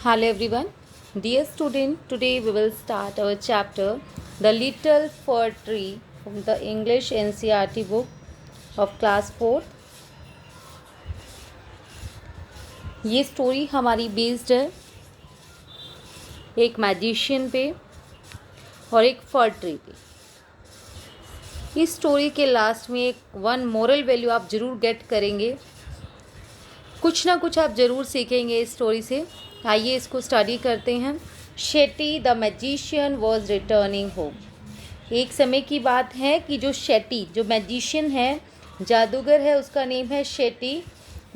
Hello everyone. Dear student, today we will start our chapter The Little Fir Tree from the English NCERT book of class 4th. ये story हमारी based है एक magician पे और एक फर tree पे। इस स्टोरी के लास्ट में एक वन मोरल वैल्यू आप ज़रूर गेट करेंगे, कुछ ना कुछ आप ज़रूर सीखेंगे इस स्टोरी से। आइए इसको स्टडी करते हैं। Shetty the magician was returning home. एक समय की बात है कि जो शेटी जो मैजिशियन है, जादूगर है, उसका नेम है शेटी,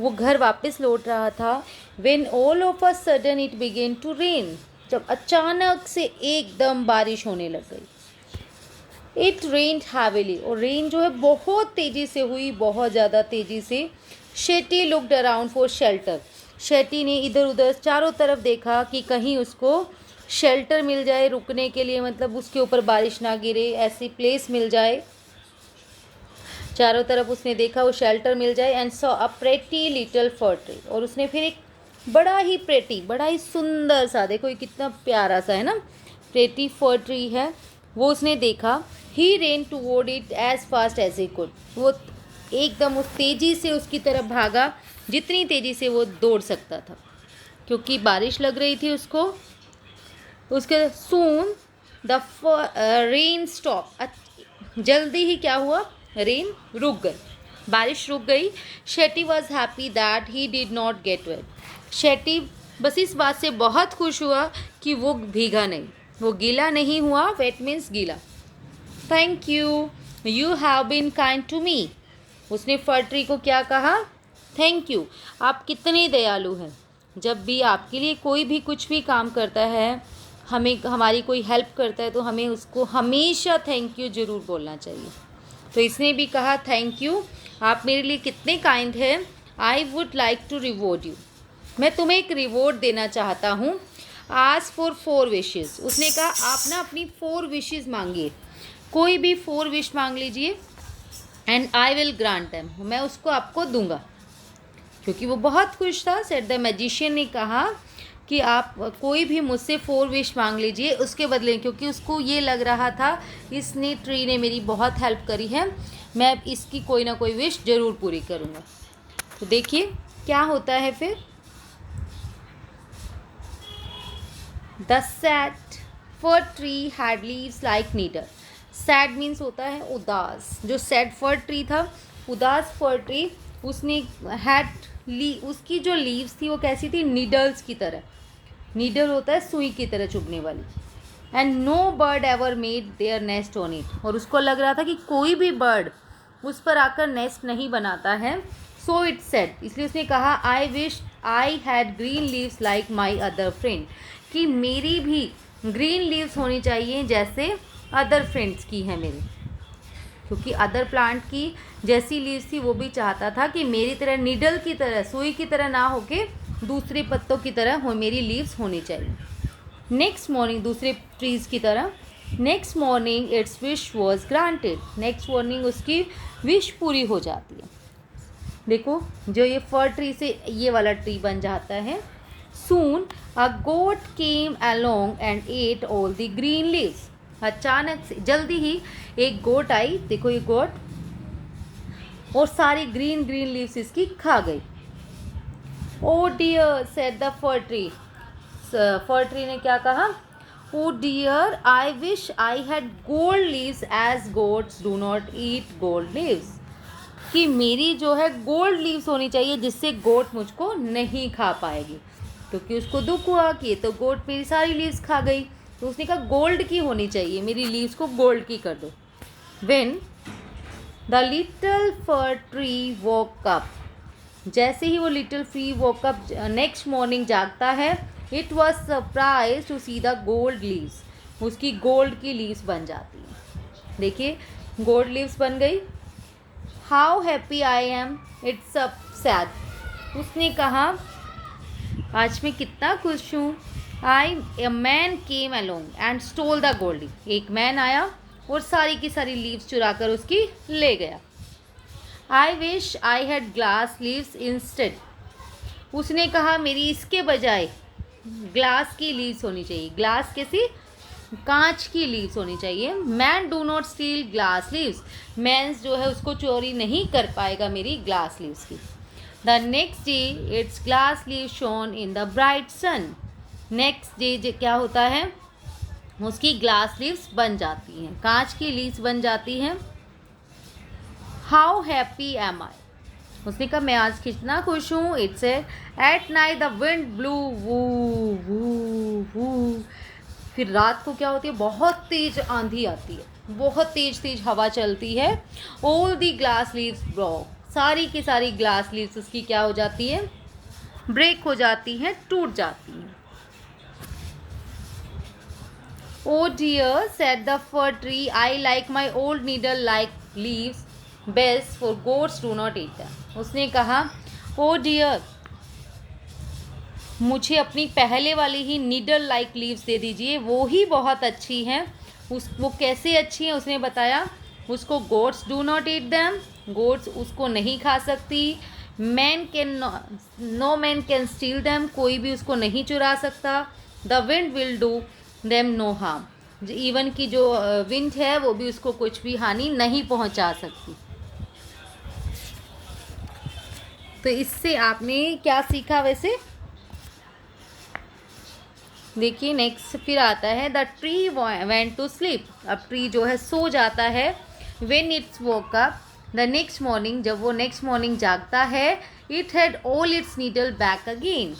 वो घर वापस लौट रहा था। When all of a sudden it began to rain. जब अचानक से एकदम बारिश होने लग गई। इट रेन्ड हैविली, और रेन जो है बहुत तेज़ी से हुई, बहुत ज़्यादा तेज़ी से। Shetty looked around for shelter. Shetty ने इधर उधर चारों तरफ देखा कि कहीं उसको शेल्टर मिल जाए रुकने के लिए, मतलब उसके ऊपर बारिश ना गिरे, ऐसी प्लेस मिल जाए। चारों तरफ उसने देखा वो शेल्टर मिल जाए। And saw a pretty little fir tree, और उसने फिर एक बड़ा ही प्रेटी, बड़ा ही सुंदर सा, देखो ये कितना प्यारा सा है ना, प्रेटी फर ट्री है, वो उसने देखा। He ran toward it as fast as he could. वो एकदम उस तेज़ी से उसकी तरफ भागा जितनी तेज़ी से वो दौड़ सकता था, क्योंकि बारिश लग रही थी उसको। उसके सून द रेन स्टॉप। जल्दी ही क्या हुआ, रेन रुक गई, बारिश रुक गई। Shetty was happy that he did not get wet. Shetty बस इस बात से बहुत खुश हुआ कि वो भीगा नहीं, वो गीला नहीं हुआ। वेट मीन्स गीला। Thank you, you have been kind to me. उसने फर ट्री को क्या कहा, थैंक यू, आप कितने दयालु हैं। जब भी आपके लिए कोई भी कुछ भी काम करता है, हमें हमारी कोई हेल्प करता है, तो हमें उसको हमेशा थैंक यू ज़रूर बोलना चाहिए। तो इसने भी कहा थैंक यू, आप मेरे लिए कितने काइंड हैं। I would like to reward you, मैं तुम्हें एक रिवॉर्ड देना चाहता हूँ। Ask for 4 wishes. उसने कहा आप ना अपनी 4 विशेज़ मांगिए, कोई भी 4 विश मांग लीजिए। And I will grant them, मैं उसको आपको दूंगा। क्योंकि वो बहुत खुश था। सेड द मैजिशियन ने कहा कि आप कोई भी मुझसे 4 विश मांग लीजिए उसके बदले, क्योंकि उसको ये लग रहा था इसने ट्री ने मेरी बहुत हेल्प करी है, मैं इसकी कोई ना कोई विश ज़रूर पूरी करूँगा। तो देखिए क्या होता है फिर। The sad for tree had leaves like needle. Sad means होता है उदास। जो सैड फर ट्री था, उदास फर ट्री, उसने उसकी जो लीव्स थी वो कैसी थी, नीडल्स की तरह। नीडल होता है सुई की तरह चुभने वाली। And no bird ever made their nest on it, और उसको लग रहा था कि कोई भी बर्ड उस पर आकर नेस्ट नहीं बनाता है। सो इट सेड, इसलिए उसने कहा आई wish I had green leaves like my other friend, कि मेरी भी ग्रीन लीव्स होनी चाहिए जैसे अदर फ्रेंड्स की है मेरी। क्योंकि अदर प्लांट की जैसी लीव्स थी वो भी चाहता था कि मेरी तरह नीडल की तरह, सुई की तरह ना होके दूसरे पत्तों की तरह हो मेरी लीव्स होनी चाहिए। नेक्स्ट मॉर्निंग, दूसरे ट्रीज़ की तरह। Next morning it's wish was granted. Next morning उसकी विश पूरी हो जाती है। देखो जो ये फर ट्री से ये वाला ट्री बन जाता है। Soon a goat came along and ate all the green leaves. अचानक से, जल्दी ही एक गोट आई, देखो ये गोट, और सारी ग्रीन ग्रीन लीव्स इसकी खा गई। Oh dear said the fir tree. Fir tree ने क्या कहा, oh dear I wish I had gold leaves as goats do not eat gold leaves, कि मेरी जो है गोल्ड लीव्स होनी चाहिए जिससे गोट मुझको नहीं खा पाएगी। क्योंकि उसको दुख हुआ कि ये तो गोट मेरी सारी लीव्स खा गई, तो उसने कहा गोल्ड की होनी चाहिए, मेरी लीव्स को गोल्ड की कर दो। When the little fir tree woke up, जैसे ही वो little tree woke up, next morning जागता है, it was surprise to see the gold leaves, उसकी गोल्ड की लीव्स बन जाती हैं। देखिए गोल्ड लीव्स बन गई। How happy I am, it's a sad. उसने कहा आज मैं कितना खुश हूँ। A man came along and stole the gold leaf. एक मैन आया और सारी की सारी लीव्स चुरा कर उसकी ले गया। आई wish I had glass leaves instead. उसने कहा मेरी इसके बजाय ग्लास की लीव्स होनी चाहिए, ग्लास कैसी, कांच की लीव्स होनी चाहिए। Man do not steal glass leaves, mans जो है उसको चोरी नहीं कर पाएगा मेरी ग्लास लीव्स की। The next day it's glass leave shone in the bright sun, next day क्या होता है, उसकी ग्लास लीव्स बन जाती हैं, कांच की लीव्स बन जाती हैं। हाउ हैप्पी एम आई, उसने कहा मैं आज कितना खुश हूँ। It's at night the wind blew woo woo woo, फिर रात को क्या होती है, बहुत तेज आंधी आती है, बहुत तेज तेज हवा चलती है। All the glass leaves broke, सारी की सारी ग्लास लीव्स उसकी क्या हो जाती है, ब्रेक हो जाती हैं, टूट जाती हैं। Oh dear said the fir tree, I like my old needle like leaves best for goats do not eat them. उसने कहा ओ डियर, मुझे अपनी पहले वाली ही नीडल लाइक लीव्स दे दीजिए, वो ही बहुत अच्छी हैं। वो कैसे अच्छी हैं उसने बताया, उसको goats do not eat them, goats उसको नहीं खा सकती। Man can no man can steal them, कोई भी उसको नहीं चुरा सकता। The wind will do them no harm, even की जो विंड है वो भी उसको कुछ भी हानि नहीं पहुंचा सकती। तो इससे आपने क्या सीखा वैसे, देखिए नेक्स्ट फिर आता है the tree went to sleep, अब ट्री जो है सो जाता है। When it's woke up the next morning, जब वो नेक्स्ट मॉर्निंग जागता है, it had all its needle back again,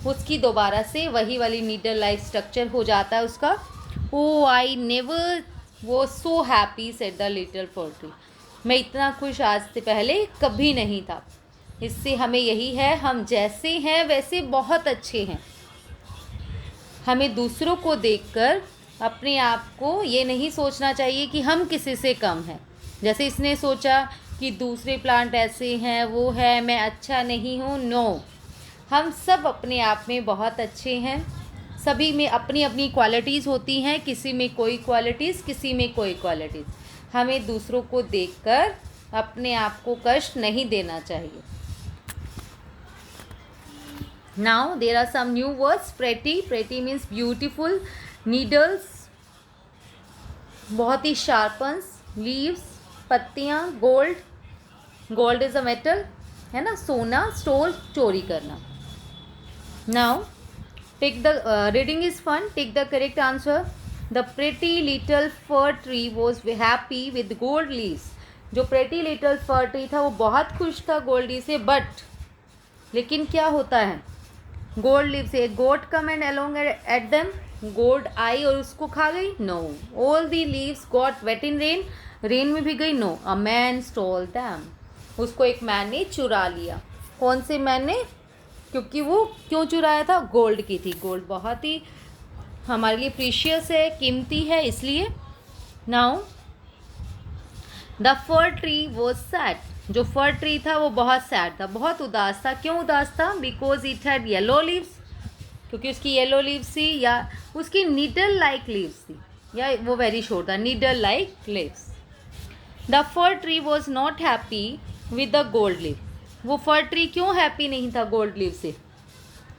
उसकी दोबारा से वही वाली नीडल लाइक स्ट्रक्चर हो जाता है उसका। ओ आई नेवर वो so happy said the little fir tree, मैं इतना खुश आज से पहले कभी नहीं था। इससे हमें यही है, हम जैसे हैं वैसे बहुत अच्छे हैं। हमें दूसरों को देखकर अपने आप को ये नहीं सोचना चाहिए कि हम किसी से कम हैं। जैसे इसने सोचा कि दूसरे प्लांट ऐसे हैं, वो है, मैं अच्छा नहीं हूँ, नो, हम सब अपने आप में बहुत अच्छे हैं। सभी में अपनी अपनी क्वालिटीज़ होती हैं, किसी में कोई क्वालिटीज़, किसी में कोई क्वालिटीज़। हमें दूसरों को देखकर अपने आप को कष्ट नहीं देना चाहिए। Now there are some new words. Pretty, pretty means beautiful. Needles, बहुत ही sharpens. Leaves, पत्तियाँ. Gold, gold is a metal, है ना, सोना. Stole, चोरी करना. Now take the reading is fun. Take the correct answer. The pretty little fir tree was happy with gold leaves. जो pretty little fir tree था वो बहुत खुश था गोल्डी से, बट लेकिन क्या होता है, गोल्ड लीव से goat come and along ate them, gold आई और उसको खा गई, no. All the leaves got wet in rain, rain में भी गई, no. A man stole them, उसको एक मैन ने चुरा लिया। कौन से मैन ने, क्योंकि वो क्यों चुराया था, गोल्ड की थी, गोल्ड बहुत ही हमारे लिए प्रीशियस है, कीमती है, इसलिए। Now the fir tree was sad, जो फर ट्री था वो बहुत सैड था, बहुत उदास था। क्यों उदास था, because it had yellow leaves, क्योंकि उसकी येलो लीव्स थी, या उसकी नीडल लाइक लीव्स थी, या वो वेरी शॉर्ट था, needle like leaves. The fir tree was not happy with the gold leaf, वो फर ट्री क्यों हैप्पी नहीं था गोल्ड लीव से,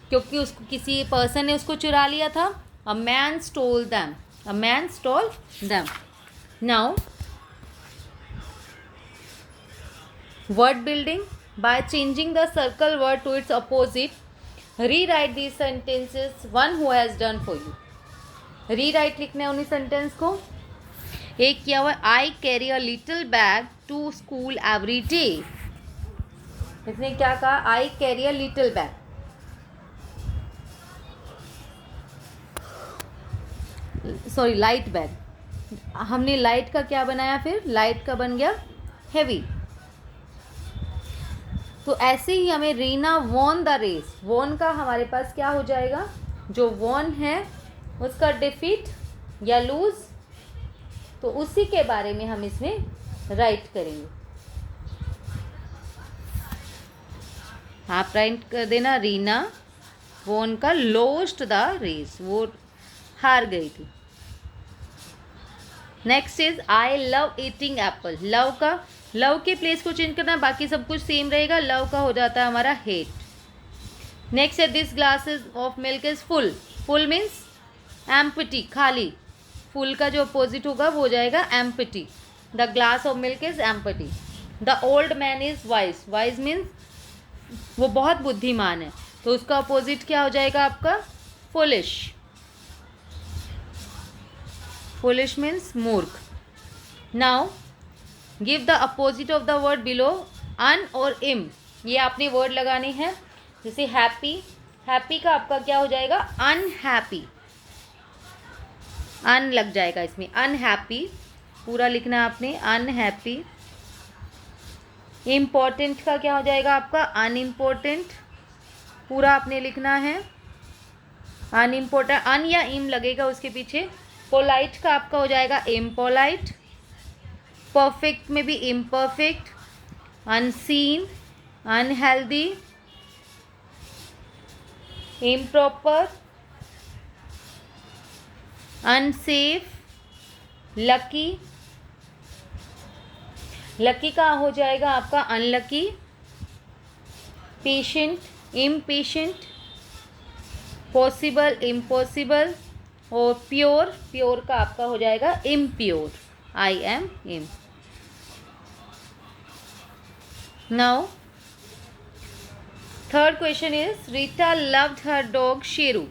क्योंकि उसको किसी पर्सन ने उसको चुरा लिया था। अ man stole them, a man stole them. Now word building, by changing the circle word to its opposite, rewrite these sentences one who has done for you. rewrite लिखना है उन्हीं सेंटेंस को। एक किया हुआ, I carry a little bag to school every day, इसने क्या कहा, I carry a little bag, sorry light bag, हमने लाइट का क्या बनाया, फिर लाइट का बन गया हैवी। तो ऐसे ही हमें Reena won the race, won का हमारे पास क्या हो जाएगा, जो वॉन है उसका डिफीट या लूज, तो उसी के बारे में हम इसमें राइट करेंगे। आप राइट कर देना, रीना वॉन का लोस्ट द रेस, वो हार गई थी। Next is I love eating Apple, love का, लव के प्लेस को चेंज करना, बाकी सब कुछ सेम रहेगा, लव का हो जाता है हमारा हेट। नेक्स्ट है this glass is of milk is full. Full means empty, खाली. फुल का जो अपोजिट होगा वो हो जाएगा empty. The glass of milk is empty. The old man is wise. Wise means वो बहुत बुद्धिमान है, तो उसका अपोजिट क्या हो जाएगा आपका? फुलिश. फुलिश मीन्स मूर्ख. Now give the opposite of the word below. Un और इम, ये आपने वर्ड लगाने हैं. जैसे हैप्पी, हैप्पी का आपका क्या हो जाएगा? अनहैप्पी. अन लग जाएगा इसमें. अनहैप्पी पूरा लिखना है आपने. अनहैप्पी. इम्पोर्टेंट का क्या हो जाएगा आपका? अनइम्पोर्टेंट. पूरा आपने लिखना है. अनइम्पोर्टेंट. अन या इम लगेगा उसके पीछे. पोलाइट का आपका हो जाएगा इम्पोलाइट. परफेक्ट में भी imperfect. Unseen, unhealthy, improper, unsafe, lucky. Lucky का हो जाएगा आपका unlucky. Patient, impatient, possible, impossible. और प्योर, प्योर का आपका हो जाएगा इम्प्योर. आई एम इम. Now third question is Rita loved her dog Sheru.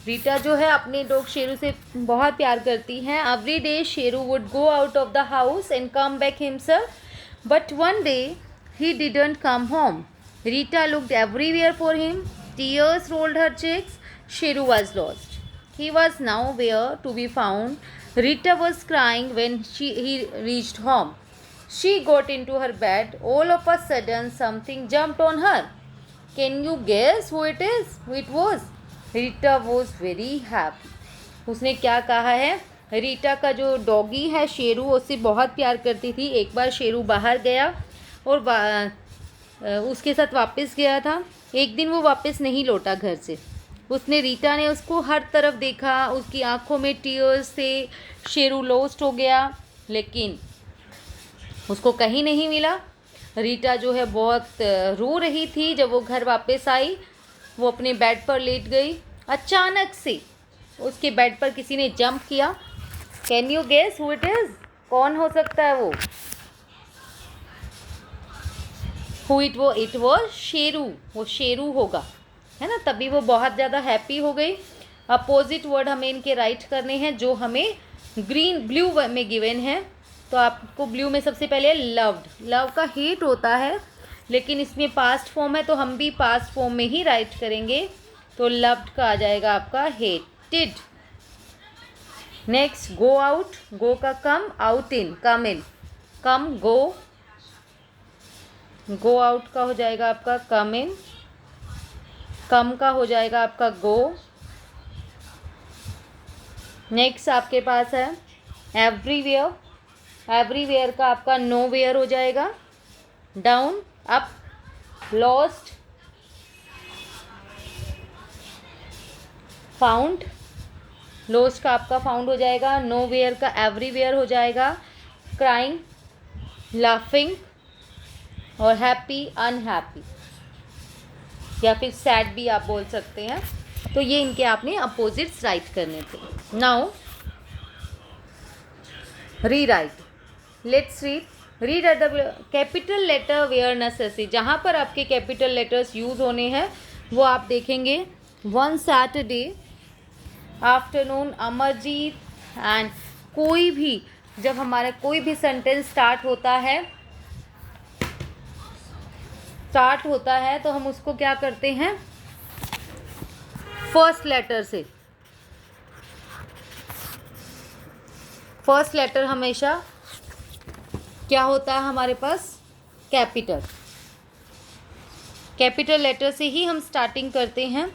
Rita जो है अपने डॉग शेरू से बहुत प्यार करती हैं. Every day Sheru would go out of the house and come back himself, but one day he didn't come home. Rita looked everywhere for him. Tears rolled her cheeks. Sheru was lost. He was nowhere to be found. Rita was crying when he reached home. She got into her bed. All of a sudden, something jumped on her. Can you guess who it is? Who it was? Rita was very happy. उसने क्या कहा है? रीटा का जो doggy है शेरू, उससे बहुत प्यार करती थी. एक बार शेरू बाहर गया और उसके साथ वापस गया था. एक दिन वो वापस नहीं लौटा घर से. उसने रीटा ने उसको हर तरफ देखा. उसकी आंखों में टीयर्स थे. शेरू लॉस्ट हो गया, लेकिन उसको कहीं नहीं मिला. रीटा जो है बहुत रो रही थी. जब वो घर वापस आई, वो अपने बेड पर लेट गई. अचानक से उसके बेड पर किसी ने जंप किया. Can you guess who it is? कौन हो सकता है वो? हु इट वो? इट वो शेरू. वो शेरू होगा, है ना. तभी वो बहुत ज़्यादा हैप्पी हो गई. अपोजिट वर्ड हमें इनके राइट करने हैं जो हमें ग्रीन ब्लू में गिवन है. तो आपको ब्लू में सबसे पहले लव्ड. लव का हेट होता है, लेकिन इसमें पास्ट फॉर्म है तो हम भी पास्ट फॉर्म में ही राइट करेंगे. तो लव्ड का आ जाएगा आपका hated. Next go out. Go का come, out in, come in. Come go. Go out का हो जाएगा आपका कम इन. कम का हो जाएगा आपका गो. नेक्स्ट आपके पास है एवरीवेयर. एवरीवेयर का आपका नोवेयर हो जाएगा. Down, up, lost, found. Lost का आपका फाउंड हो जाएगा. नोवेयर का एवरीवेयर हो जाएगा. क्राइंग, लाफिंग और हैप्पी, अनहैप्पी या फिर सैड भी आप बोल सकते हैं. तो ये इनके आपने अपोजिट्स राइट करने थे. Now rewrite. Let's read. Read at the capital letter where necessary. जहाँ पर आपके कैपिटल लेटर्स यूज़ होने हैं वो आप देखेंगे. One Saturday afternoon, Amarjeet. And कोई भी, जब हमारा कोई भी सेंटेंस स्टार्ट होता है तो हम उसको क्या करते हैं? फर्स्ट लेटर से. फर्स्ट लेटर हमेशा क्या होता है हमारे पास? कैपिटल. कैपिटल लेटर से ही हम स्टार्टिंग करते हैं.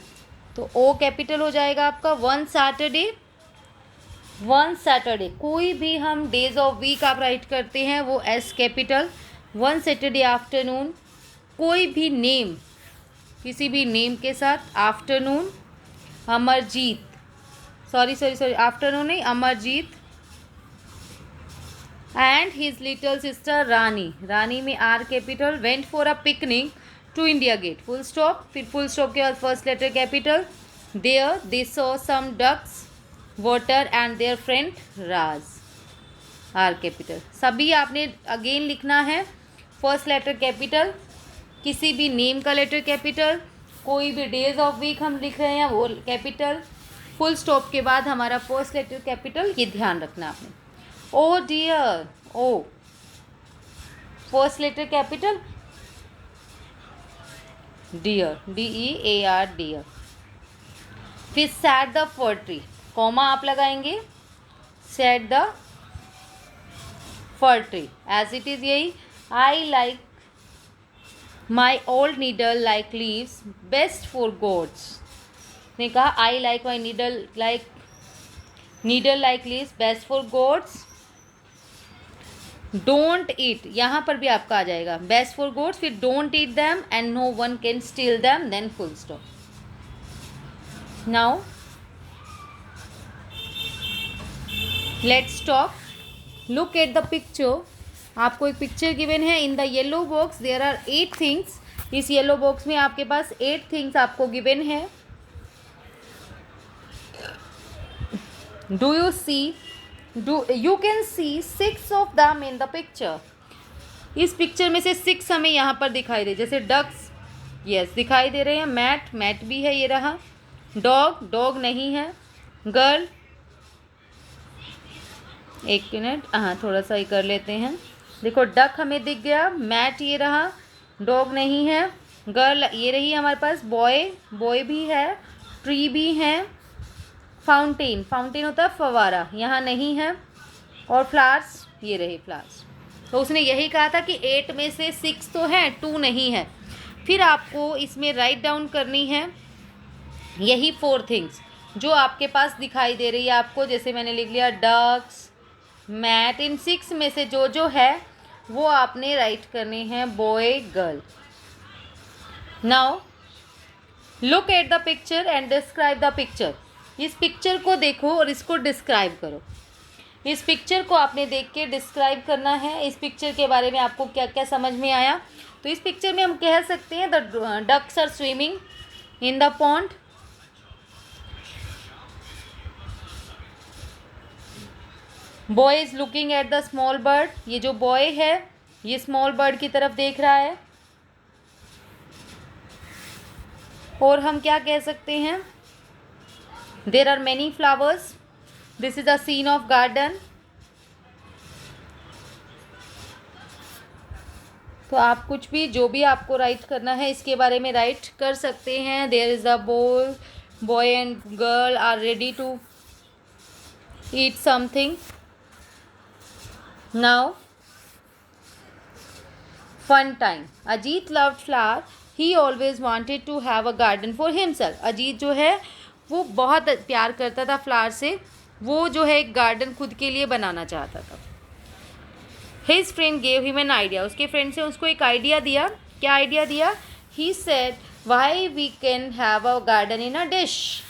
तो ओ कैपिटल हो जाएगा आपका. One Saturday. One Saturday. कोई भी हम डेज ऑफ वीक आप राइट करते हैं वो S capital. One Saturday afternoon. कोई भी नेम, किसी भी नेम के साथ आफ्टरनून. अमरजीत, सॉरी आफ्टरनून नहीं, Amarjeet. And his little sister Rani. Rani में R capital. Went for a picnic. To India Gate, full stop, फिर फुल स्टॉप के बाद first letter capital, there they saw some ducks water and their friend Raj, R capital. सभी आपने again लिखना है first letter capital, किसी भी name का लेटर कैपिटल, कोई भी डेज ऑफ वीक हम लिख रहे हैं वो कैपिटल, फुल स्टॉप के बाद हमारा फर्स्ट लेटर कैपिटल, ये ध्यान रखना आपने। Oh dear, oh first letter capital, dear, DEAR dear. फिर said the fir tree, comma आप लगाएंगे, said the fir tree as it is, यही I like my old needle like leaves best for goats, ने कहा I like my needle like leaves best for goats, don't eat, यहाँ पर भी आपका आ जाएगा बेस्ट फॉर गोड्स, फिर don't eat them and no one can steal them, then full stop. Now let's talk, look at the picture, आपको एक picture given है, in the yellow box there are 8 things, इस yellow box में आपके पास 8 things आपको given है। Do you see, you can see 6 of them in the picture, इस पिक्चर में से 6 हमें यहाँ पर दिखाई दे, जैसे डक्स, यस दिखाई दे रहे हैं, मैट, मैट भी है ये रहा, डॉग, डॉग नहीं है, गर्ल, एक मिनट, हाँ थोड़ा सा ही कर लेते हैं, देखो डक हमें दिख गया, मैट ये रहा, डॉग नहीं है, गर्ल ये रही हमारे पास, बॉय, बॉय भी है, ट्री भी है, फाउंटेन, फाउंटेन होता है फवारा, यहाँ नहीं है, और फ्लावर्स, ये रहे फ्लावर्स। तो उसने यही कहा था कि 8 में से 6 तो है, 2 नहीं है। फिर आपको इसमें राइट डाउन करनी है यही 4 थिंग्स जो आपके पास दिखाई दे रही है आपको, जैसे मैंने लिख लिया डक्स, मैट, इन 6 में से जो जो है वो आपने राइट करने हैं, boy, girl. Now look at the picture and describe the picture, इस पिक्चर को देखो और इसको डिस्क्राइब करो। इस पिक्चर को आपने देख के डिस्क्राइब करना है, इस पिक्चर के बारे में आपको क्या क्या समझ में आया। तो इस पिक्चर में हम कह सकते हैं the ducks are swimming in the pond, boy is looking at the small bird, ये जो बॉय है ये स्मॉल बर्ड की तरफ देख रहा है। और हम क्या कह सकते हैं, there are many flowers, this is a scene of garden. तो आप कुछ भी जो भी आपको राइट करना है इसके बारे में राइट कर सकते हैं। There is a boy and girl are ready to eat something. Now fun time, Ajit loved flower, he always wanted to have a garden for himself. Ajit जो है वो बहुत प्यार करता था फ्लावर से, वो जो है एक गार्डन खुद के लिए बनाना चाहता था। His friend gave him an idea, उसके फ्रेंड से उसको एक आइडिया दिया। क्या आइडिया दिया? He said why we can have a garden in a dish,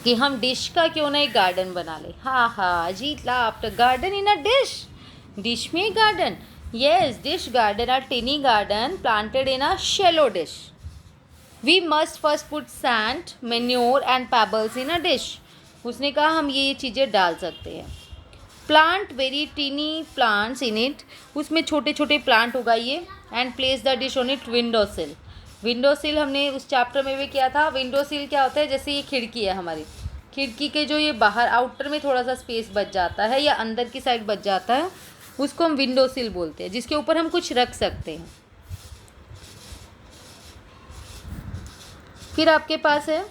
कि हम डिश का क्यों ना एक गार्डन बना ले। हाँ हाँ, Ajit laughed, garden in a dish, dish में garden, yes dish garden or tiny garden planted in a shallow dish. We must first put sand, manure and pebbles in a dish. उसने कहा हम ये चीज़ें डाल सकते हैं। Plant very teeny plants in it, उसमें छोटे छोटे प्लांट उगाइए। And place the dish on it window sill. Window sill हमने उस चैप्टर में भी किया था। विंडो सिल क्या होता है, जैसे ये खिड़की है हमारी, खिड़की के जो ये बाहर आउटर में थोड़ा सा स्पेस बच जाता है या अंदर की साइड बच जाता है, उसको हम विंडो सिल बोलते हैं, जिसके ऊपर हम कुछ रख सकते हैं। फिर आपके पास है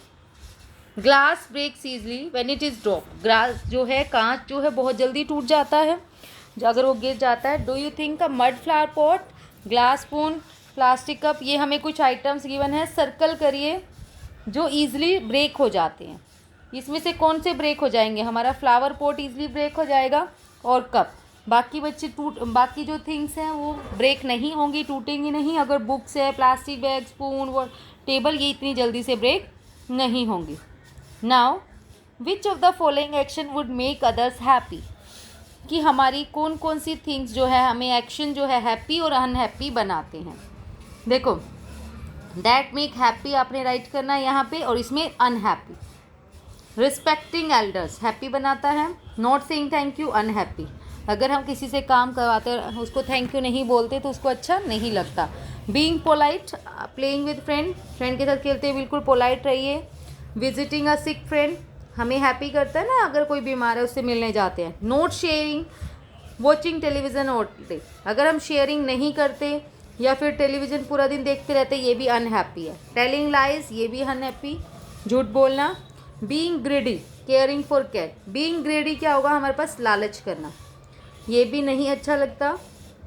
glass breaks easily when it is drop, glass जो है, कांच जो है बहुत जल्दी टूट जाता है अगर वो गिर जाता है। Do you think a mud flower pot, glass spoon, plastic cup, ये हमें कुछ आइटम्स गिवन है, सर्कल करिए जो ईजिली ब्रेक हो जाते हैं। इसमें से कौन से ब्रेक हो जाएंगे? हमारा फ्लावर पॉट ईजिली ब्रेक हो जाएगा और कप। बाकी जो थिंग्स हैं वो ब्रेक नहीं होंगी, टूटेंगी नहीं। अगर बुक्स है, प्लास्टिक बैग, स्पून व टेबल, ये इतनी जल्दी से ब्रेक नहीं होंगी। Now which of the following action would make others happy, कि हमारी कौन कौन सी थिंग्स जो है हमें एक्शन जो है हैप्पी और अनहैप्पी बनाते हैं। देखो, दैट मेक हैप्पी आपने राइट करना है यहाँ पे, और इसमें अनहैप्पी। रिस्पेक्टिंग एल्डर्स हैप्पी बनाता है, not saying thank you unhappy. अगर हम किसी से काम करवाते हैं उसको थैंक यू नहीं बोलते तो उसको अच्छा नहीं लगता। Being polite, playing with friend, friend के साथ खेलते हैं, बिल्कुल पोलाइट रहिए। विजिटिंग अ सिक फ्रेंड, हमें हैप्पी करता है ना अगर कोई बीमार है उससे मिलने जाते हैं। Note sharing, watching television only, अगर हम शेयरिंग नहीं करते या फिर टेलीविज़न पूरा दिन देखते रहते ये भी अनहैप्पी है। टेलिंग लाइज, ये भी अनहैप्पी, झूठ बोलना। Being greedy, caring for cat, being greedy क्या होगा, हमारे पास लालच करना, ये भी नहीं अच्छा लगता।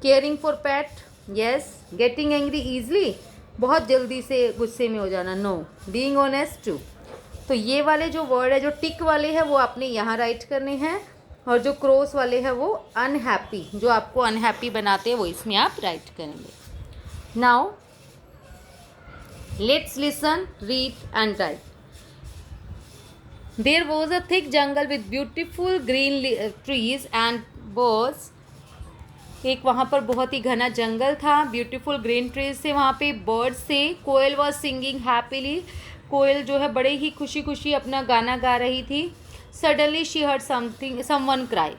Caring for PAT, yes. Getting angry easily, बहुत जल्दी से गुस्से में हो जाना, नो। बीइंग ऑनेस्ट टू, तो ये वाले जो वर्ड है जो टिक वाले हैं वो आपने यहाँ राइट करने हैं, और जो क्रॉस वाले हैं वो अनहैप्पी, जो आपको अनहैप्पी बनाते हैं वो इसमें आप राइट करेंगे। Now let's listen, read and right. There was a thick jungle with beautiful green trees and birds. एक वहाँ पर बहुत ही घना जंगल था, ब्यूटीफुल ग्रीन ट्रीज थे, वहाँ पे बर्ड्स थे। कोयल वॉज सिंगिंग हैप्पीली, कोयल जो है बड़े ही खुशी खुशी अपना गाना गा रही थी। Suddenly she heard someone cry,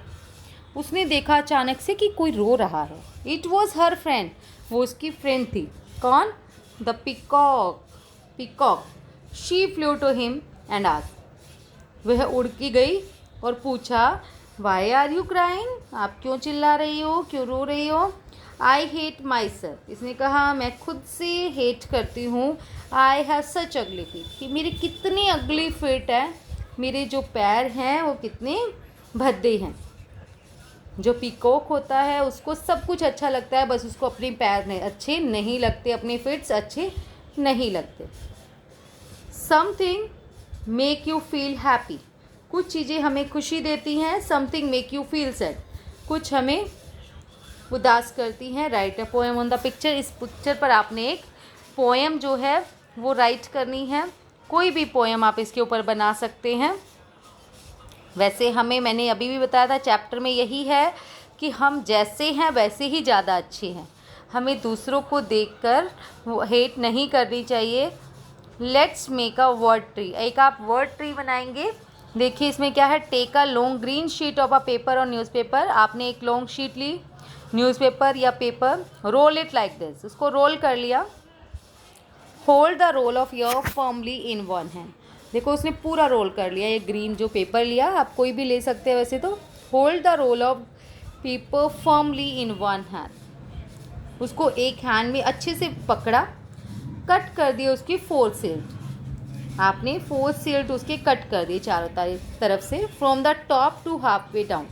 उसने देखा अचानक से कि कोई रो रहा है। इट वॉज हर फ्रेंड, वो उसकी फ्रेंड थी। कौन? The peacock, peacock. She flew to him and asked, वह उड़ की गई और पूछा, वाई आर यू क्राइंग, आप क्यों चिल्ला रही हो, क्यों रो रही हो? आई हेट माई सेल्फ, इसने कहा मैं खुद से हेट करती हूँ। आई हैव सच अगली फीट, कि मेरे कितने अगली फीट है, मेरे जो पैर हैं वो कितने भद्दे हैं। जो पीकॉक होता है उसको सब कुछ अच्छा लगता है, बस उसको अपने पैर अच्छे नहीं लगते, अपने फिट्स अच्छे नहीं लगते। Something make you feel happy, कुछ चीज़ें हमें खुशी देती हैं। Something make you feel sad, कुछ हमें उदास करती हैं। Right a poem on the picture, इस पिक्चर पर आपने एक पोएम जो है वो राइट करनी है। कोई भी पोएम आप इसके ऊपर बना सकते हैं। वैसे मैंने अभी भी बताया था चैप्टर में यही है कि हम जैसे हैं वैसे ही ज़्यादा अच्छे हैं, हमें दूसरों को देखकर हेट नहीं करनी चाहिए। Let's make a word tree, एक आप वर्ड ट्री बनाएंगे। देखिए इसमें क्या है, take a long green sheet of a paper और न्यूज़पेपर, आपने एक लॉन्ग शीट ली न्यूज़पेपर या paper, roll it like this, उसको रोल कर लिया। Hold the roll of your firmly in one hand, देखो उसने पूरा रोल कर लिया। ये ग्रीन जो पेपर लिया, आप कोई भी ले सकते हैं वैसे तो। Hold the roll of paper firmly in one hand, उसको एक हैंड में अच्छे से पकड़ा। कट कर दिए उसकी 4 स्लिट, आपने 4 स्लिट उसके कट कर दिए चारों तरफ से। From the top to halfway down,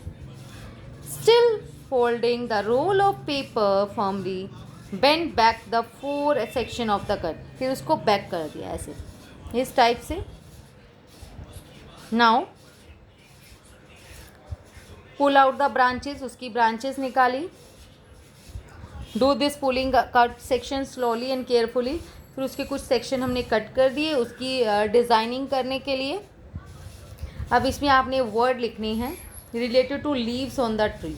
still folding the roll of paper firmly, bend back the 4 section of the cut, फिर उसको बैक कर दिया ऐसे, इस टाइप से। Now pull out the branches, उसकी ब्रांचेस निकाली। Do this pulling cut section slowly and carefully, फिर उसके कुछ सेक्शन हमने कट कर दिए उसकी डिज़ाइनिंग करने के लिए। अब इसमें आपने वर्ड लिखनी है related to leaves on the tree,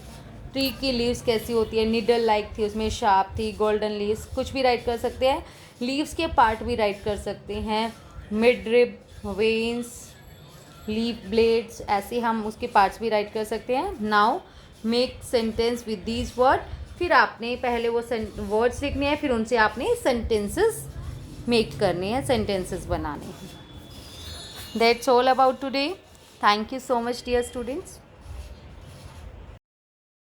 tree की लीव्स कैसी होती है, निडल लाइक थी, उसमें शार्प थी, गोल्डन लीव्स, कुछ भी राइट कर सकते हैं। लीव्स के पार्ट भी राइट कर सकते हैं, mid rib, veins, leaf blades, ऐसे हम उसके पार्ट्स भी राइट कर सकते हैं। Now make sentence with these word, फिर आपने पहले वो वर्ड्स लिखने हैं, फिर उनसे आपने सेंटेंसेस मेक करने हैं, सेंटेंसेस बनाने हैं। That's all about today. Thank you so much dear students.